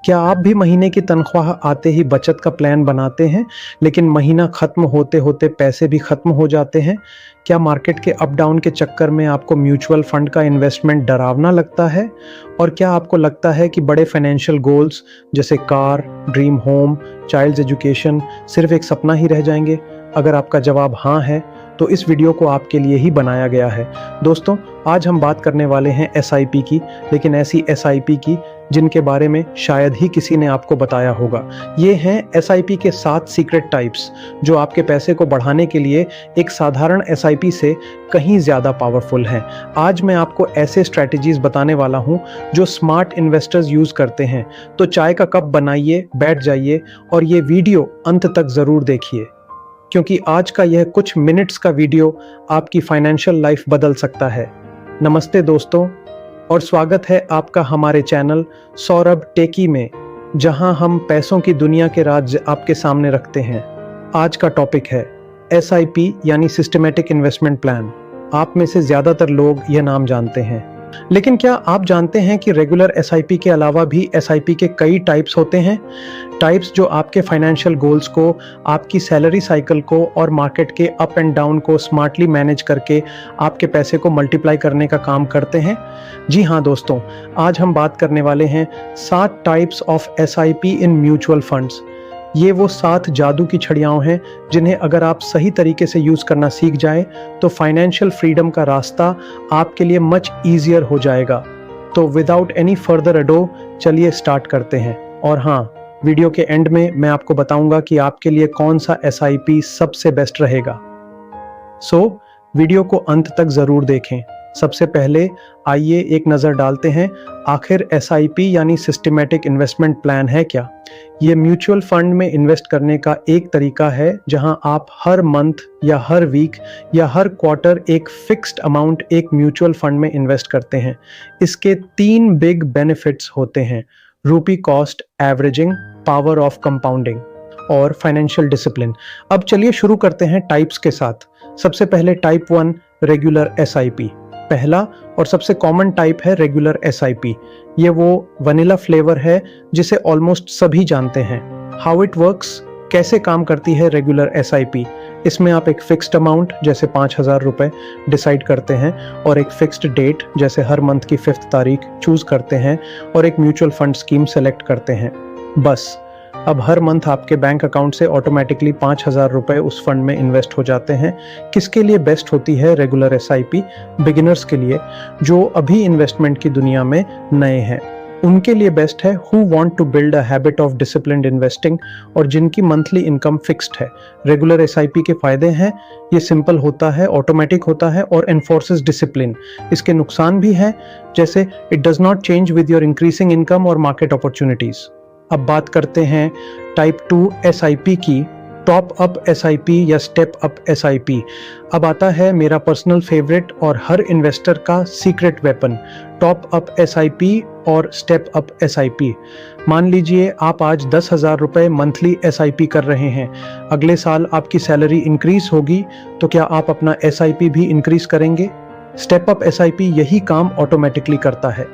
क्या आप भी महीने की तनख्वाह आते ही बचत का प्लान बनाते हैं, लेकिन महीना खत्म होते होते पैसे भी खत्म हो जाते हैं? क्या मार्केट के अप डाउन के चक्कर में आपको म्यूचुअल फंड का इन्वेस्टमेंट डरावना लगता है? और क्या आपको लगता है कि बड़े फाइनेंशियल गोल्स जैसे car, dream home, child's education सिर्फ एक सपना ही रह जाएंगे? अगर आपका जवाब हाँ है, तो इस वीडियो को आपके लिए ही बनाया गया है। दोस्तों, आज हम बात करने वाले हैं एसआईपी की, लेकिन ऐसी एसआईपी की जिनके बारे में शायद ही किसी ने आपको बताया होगा। ये हैं एसआईपी के 7 सीक्रेट टाइप्स, जो आपके पैसे को बढ़ाने के लिए एक साधारण एसआईपी से कहीं ज़्यादा पावरफुल हैं। आज मैं आपको ऐसे स्ट्रैटेजीज बताने वाला हूं जो स्मार्ट इन्वेस्टर्स यूज़ करते हैं। तो चाय का कप बनाइए, बैठ जाइए और ये वीडियो अंत तक ज़रूर देखिए, क्योंकि आज का यह कुछ मिनट्स का वीडियो आपकी फाइनेंशियल लाइफ बदल सकता है। नमस्ते दोस्तों, और स्वागत है आपका हमारे चैनल सौरभ टेकी में, जहां हम पैसों की दुनिया के राज आपके सामने रखते हैं। आज का टॉपिक है एसआईपी यानी सिस्टमैटिक इन्वेस्टमेंट प्लान। आप में से ज़्यादातर लोग यह नाम जानते हैं, लेकिन क्या आप जानते हैं कि रेगुलर एसआईपी के अलावा भी एसआईपी के कई टाइप्स होते हैं? टाइप्स जो आपके फाइनेंशियल गोल्स को, आपकी सैलरी साइकिल को और मार्केट के अप एंड डाउन को स्मार्टली मैनेज करके आपके पैसे को मल्टीप्लाई करने का काम करते हैं। जी हाँ दोस्तों, आज हम बात करने वाले हैं 7 types of SIP in mutual funds. ये वो 7 जादू की छड़ियाँ हैं जिन्हें अगर आप सही तरीके से यूज़ करना सीख जाएं तो फाइनेंशियल फ्रीडम का रास्ता आपके लिए मच ईजियर हो जाएगा। तो विदाउट एनी फर्दर अडो चलिए स्टार्ट करते हैं। और हाँ, वीडियो के एंड में मैं आपको बताऊंगा कि आपके लिए कौन सा एसआईपी सबसे बेस्ट रहेगा। सो वीडियो को अंत तक ज़रूर देखें। सबसे पहले आइए एक नज़र डालते हैं आखिर एसआईपी यानी सिस्टमैटिक इन्वेस्टमेंट प्लान है क्या। ये म्यूचुअल फंड में इन्वेस्ट करने का एक तरीका है जहां आप हर मंथ या हर वीक या हर क्वार्टर एक फिक्स्ड अमाउंट एक म्यूचुअल फंड में इन्वेस्ट करते हैं। इसके 3 बिग बेनिफिट्स होते हैं: रूपी cost averaging, power of compounding और फाइनेंशियल डिसिप्लिन। अब चलिए शुरू करते हैं टाइप्स के साथ। सबसे पहले टाइप 1 रेगुलर एसआईपी। पहला और सबसे कॉमन टाइप है रेगुलर एसआईपी। ये वो वनीला फ्लेवर है जिसे ऑलमोस्ट सभी जानते हैं। हाउ इट वर्क्स, कैसे काम करती है रेगुलर एसआईपी? इसमें आप एक फिक्स्ड अमाउंट जैसे 5,000 रुपए डिसाइड करते हैं और एक फिक्स्ड डेट जैसे हर मंथ की 5th तारीख चूज करते हैं और एक म्यूचुअल फंड स्कीम सेलेक्ट करते हैं। बस अब हर मंथ आपके बैंक अकाउंट से ऑटोमेटिकली 5,000 रुपए उस फंड में इन्वेस्ट हो जाते हैं। किसके लिए बेस्ट होती है रेगुलर एसआईपी? बिगिनर्स के लिए, जो अभी इन्वेस्टमेंट की दुनिया में नए हैं। उनके लिए बेस्ट है who want to build a habit of disciplined investing और जिनकी मंथली इनकम फिक्स्ड है। रेगुलर एसआईपी के फायदे हैं: ये सिंपल होता है, ऑटोमेटिक होता है और एनफोर्सेस डिसिप्लिन। इसके नुकसान भी हैं, जैसे it does not change with your increasing income और मार्केट अपॉर्चुनिटीज। अब बात करते हैं टाइप 2 एसआईपी की, टॉप अप एसआईपी या स्टेप अप एसआईपी। अब आता है मेरा पर्सनल फेवरेट और हर इन्वेस्टर का secret weapon, top up SIP और स्टेप अप एसआईपी। मान लीजिए आप आज 10,000 रुपए मंथली एसआईपी कर रहे हैं। अगले साल आपकी सैलरी इंक्रीज होगी, तो क्या आप अपना एसआईपी भी इंक्रीज करेंगे? स्टेप अप एसआईपी यही काम ऑटोमेटिकली करता है।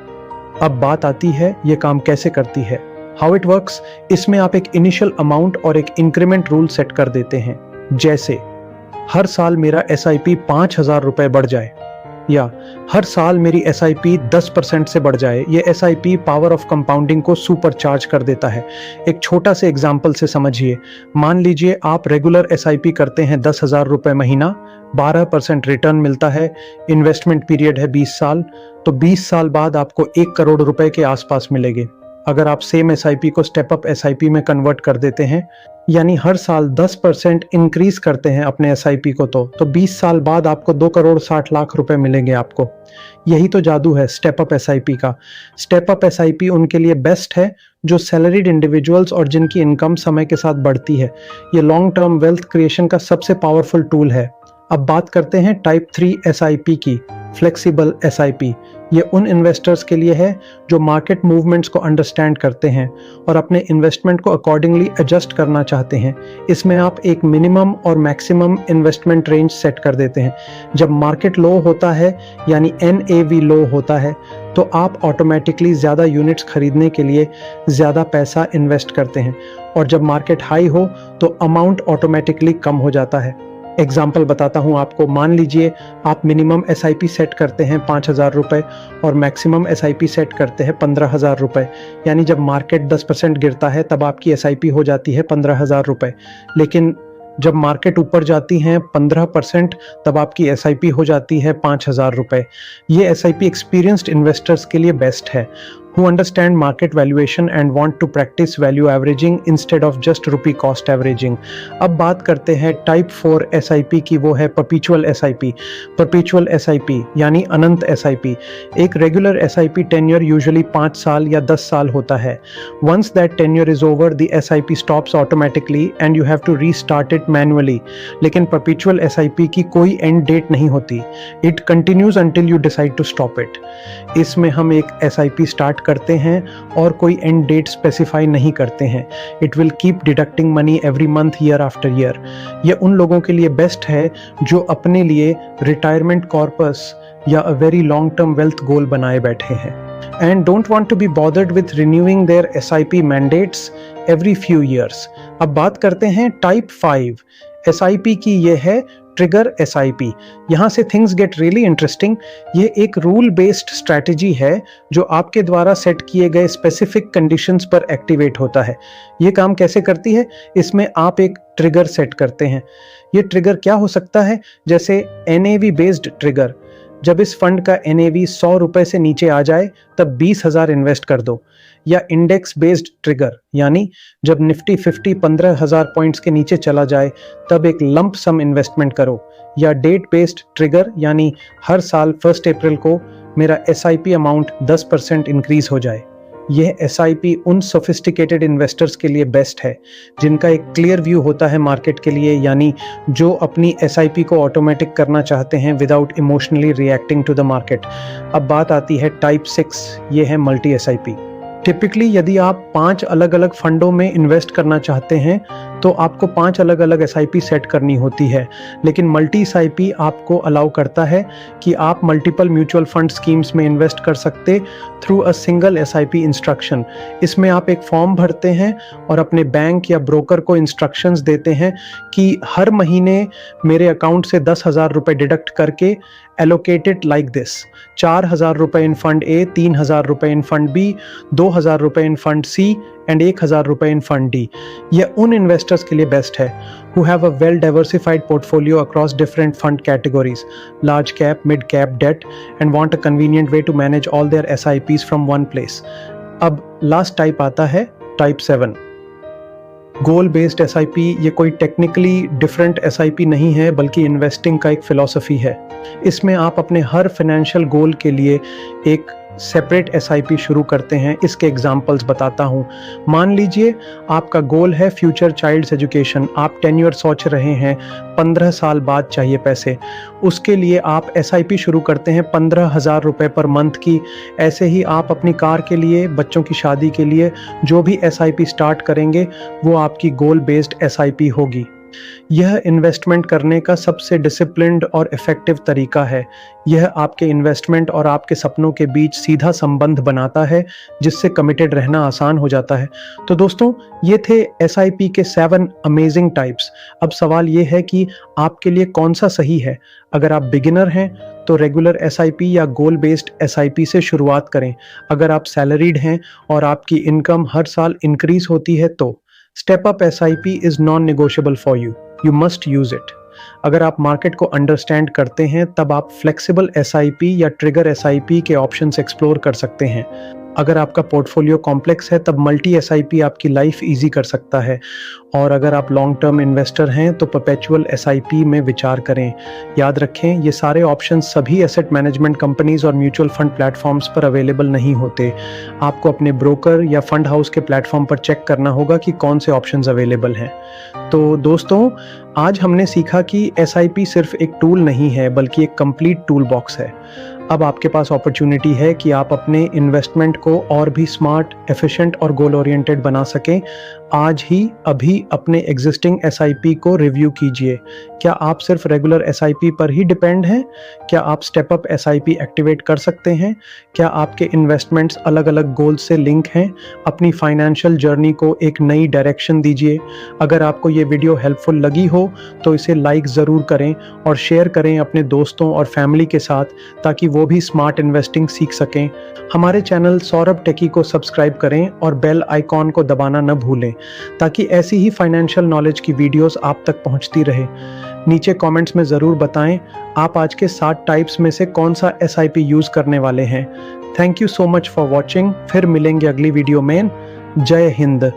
अब बात आती है ये काम कैसे करती है। हाउ इट वर्क्स, इसमें आप एक इनिशियल अमाउंट और एक इंक्रीमेंट रूल सेट कर देते हैं। जैसे हर साल मेरा एसआईपी 5,000 रुपए बढ़ जाए या हर साल मेरी एसआईपी 10% से बढ़ जाए। ये एसआईपी पावर ऑफ कंपाउंडिंग को सुपर चार्ज कर देता है। एक छोटा से एग्जाम्पल से समझिए। मान लीजिए आप रेगुलर एसआईपी करते हैं 10,000 रुपए महीना, 12% रिटर्न मिलता है। इन्वेस्टमेंट पीरियड है 20 साल, तो 20 साल बाद आपको 1 करोड़ रुपए के आसपास मिलेंगे। अगर आप सेम एसआईपी को स्टेप अप एसआईपी में कन्वर्ट कर देते हैं, यानी हर साल 10% इंक्रीज करते हैं अपने एसआईपी को, तो 20 साल बाद आपको 2 करोड़ 60 लाख रुपए मिलेंगे आपको। यही तो जादू है स्टेप अप एसआईपी का। स्टेप अप एसआईपी उनके लिए बेस्ट है जो सैलरीड इंडिविजुअल्स और जिनकी इनकम समय के साथ बढ़ती है। ये लॉन्ग टर्म वेल्थ क्रिएशन का सबसे पावरफुल टूल है। अब बात करते हैं टाइप 3 एसआईपी की, फ्लेक्सिबल एसआईपी। ये उन इन्वेस्टर्स के लिए है जो मार्केट मूवमेंट्स को अंडरस्टैंड करते हैं और अपने इन्वेस्टमेंट को अकॉर्डिंगली एडजस्ट करना चाहते हैं। इसमें आप एक मिनिमम और मैक्सिमम इन्वेस्टमेंट रेंज सेट कर देते हैं। जब मार्केट लो होता है यानी NAV लो होता है, तो आप ऑटोमेटिकली ज़्यादा यूनिट्स खरीदने के लिए ज़्यादा पैसा इन्वेस्ट करते हैं, और जब मार्केट हाई हो तो अमाउंट ऑटोमेटिकली कम हो जाता है। एग्जाम्पल बताता हूँ आपको। मान लीजिए आप मिनिमम SIP सेट करते हैं 5,000 रुपये और मैक्सिमम SIP सेट करते हैं 15,000 रुपये, यानी जब मार्केट 10% गिरता है तब आपकी SIP हो जाती है 15,000 रुपये, लेकिन जब मार्केट ऊपर जाती हैं 15% तब आपकी SIP हो जाती है 5,000 रुपये। ये SIP एक्सपीरियंस्ड इन्वेस्टर्स के लिए बेस्ट है, who understand market valuation and want to practice value averaging instead of just rupee cost averaging। अब बात करते हैं टाइप 4 SIP की, वो है perpetual SIP। perpetual SIP यानी अनंत SIP। एक रेगुलर SIP टेन्योर यूजुअली 5 साल या 10 साल होता है। Once that tenure is over, the SIP stops automatically and you have to restart it manually। लेकिन perpetual SIP की कोई end date नहीं होती। It continues until you decide to stop it। इसमें हम एक SIP स्टार्ट करते हैं और कोई एंड डेट स्पेसिफाई नहीं करते हैं। It will keep deducting money every month, year after year. ये उन लोगों के लिए बेस्ट है जो अपने लिए रिटायरमेंट कॉर्पस या a very long term wealth goal बनाए बैठे हैं and don't want to be bothered with renewing their SIP mandates every few years। अब बात करते हैं टाइप 5 SIP की। ये है ट्रिगर SIP। यहाँ से थिंग्स गेट रियली इंटरेस्टिंग। ये एक रूल बेस्ड स्ट्रैटेजी है जो आपके द्वारा सेट किए गए स्पेसिफिक कंडीशंस पर एक्टिवेट होता है। ये काम कैसे करती है? इसमें आप एक ट्रिगर सेट करते हैं। ये ट्रिगर क्या हो सकता है? जैसे NAV बेस्ड ट्रिगर। जब इस फंड का NAV 100 रुपए से नीचे आ जाए तब 20,000 इन्वेस्ट कर दो। या इंडेक्स बेस्ड ट्रिगर, यानी जब निफ्टी 50 15,000 पॉइंट्स के नीचे चला जाए तब एक लंप सम इन्वेस्टमेंट करो। या डेट बेस्ड ट्रिगर, यानी हर साल 1 अप्रैल को मेरा SIP अमाउंट 10% इंक्रीज हो जाए। यह SIP उन सोफिस्टिकेटेड इन्वेस्टर्स के लिए बेस्ट है जिनका एक क्लियर व्यू होता है मार्केट के लिए, यानी जो अपनी SIP को ऑटोमेटिक करना चाहते हैं without emotionally reacting to the market. अब बात आती है टाइप 6, ये है मल्टी SIP। टिपिकली यदि आप 5 अलग अलग फंडों में इन्वेस्ट करना चाहते हैं तो आपको 5 अलग अलग SIP सेट करनी होती है, लेकिन मल्टी SIP आपको अलाउ करता है कि आप मल्टीपल म्यूचुअल फंड स्कीम्स में इन्वेस्ट कर सकते through a single SIP instruction. इसमें आप एक फॉर्म भरते हैं और अपने बैंक या ब्रोकर को इंस्ट्रक्शंस देते हैं कि हर महीने मेरे अकाउंट से 10,000 रुपये डिडक्ट करके एलोकेटेड लाइक दिस: 4,000 रुपये इन फंड A, 3,000 रुपये इन फंड B, 2,000 रुपये इन फंड C एंड 1,000 रुपये इन फंड D। यह उन इन्वेस्टर्स के लिए बेस्ट है who have a well diversified portfolio across different fund categories, large cap, mid cap, debt, and want a convenient way to manage all their SIPs from one place। अब last type आता है type 7, गोल based SIP। ये कोई technically different SIP नहीं है बल्कि investing का एक फिलॉसफी है। इसमें आप अपने हर फाइनेंशियल गोल के लिए एक सेपरेट SIP शुरू करते हैं। इसके एग्जाम्पल्स बताता हूँ। मान लीजिए आपका गोल है फ्यूचर चाइल्ड्स एजुकेशन। आप टेन्योर सोच रहे हैं 15 साल बाद चाहिए पैसे। उसके लिए आप SIP शुरू करते हैं 15,000 रुपये पर मंथ की। ऐसे ही आप अपनी कार के लिए, बच्चों की शादी के लिए जो भी SIP स्टार्ट करेंगे वो आपकी गोल बेस्ड SIP होगी। यह इन्वेस्टमेंट करने का सबसे डिसिप्लिन्ड और इफेक्टिव तरीका है। यह आपके इन्वेस्टमेंट और आपके सपनों के बीच सीधा संबंध बनाता है जिससे कमिटेड रहना आसान हो जाता है। तो दोस्तों, ये थे SIP के 7 अमेजिंग टाइप्स। अब सवाल ये है कि आपके लिए कौन सा सही है। अगर आप बिगिनर हैं तो रेगुलर SIP या गोल बेस्ड SIP से शुरुआत करें। अगर आप सैलरीड हैं और आपकी इनकम हर साल इंक्रीज होती है तो step up SIP is non negotiable for you must use it. अगर आप मार्केट को अंडरस्टैंड करते हैं तब आप फ्लेक्सिबल SIP या ट्रिगर SIP के ऑप्शंस एक्सप्लोर कर सकते हैं। अगर आपका पोर्टफोलियो कॉम्प्लेक्स है तब मल्टी SIP आपकी लाइफ इजी कर सकता है। और अगर आप लॉन्ग टर्म इन्वेस्टर हैं तो परपेचुअल SIP में विचार करें। याद रखें, ये सारे ऑप्शंस सभी एसेट मैनेजमेंट कंपनीज और म्यूचुअल फंड प्लेटफॉर्म्स पर अवेलेबल नहीं होते। आपको अपने ब्रोकर या फंड हाउस के प्लेटफॉर्म पर चेक करना होगा कि कौन से ऑप्शंस अवेलेबल हैं। तो दोस्तों, आज हमने सीखा कि SIP सिर्फ एक टूल नहीं है बल्कि एक कंप्लीट टूल बॉक्स है। अब आपके पास अपॉर्चुनिटी है कि आप अपने इन्वेस्टमेंट को और भी स्मार्ट, एफिशिएंट और गोल ओरिएंटेड बना सकें। आज ही अभी अपने एग्जिस्टिंग एसआईपी को रिव्यू कीजिए। क्या आप सिर्फ रेगुलर एसआईपी पर ही डिपेंड हैं? क्या आप स्टेप अप एसआईपी एक्टिवेट कर सकते हैं? क्या आपके इन्वेस्टमेंट्स अलग अलग गोल्स से लिंक हैं? अपनी फाइनेंशियल जर्नी को एक नई डायरेक्शन दीजिए। अगर आपको ये वीडियो हेल्पफुल लगी हो तो इसे लाइक ज़रूर करें और शेयर करें अपने दोस्तों और फैमिली के साथ, ताकि वो भी स्मार्ट इन्वेस्टिंग सीख सकें। हमारे चैनल सौरभ टेकी को सब्सक्राइब करें और बेल आइकॉन को दबाना न भूलें, ताकि ऐसी ही फाइनेंशियल नॉलेज की वीडियोस आप तक पहुंचती रहे। नीचे कमेंट्स में ज़रूर बताएं आप आज के 7 टाइप्स में से कौन सा एसआईपी यूज़ करने वाले हैं। Thank you so much for watching. फिर मिलेंगे अगली वीडियो में। जय हिंद।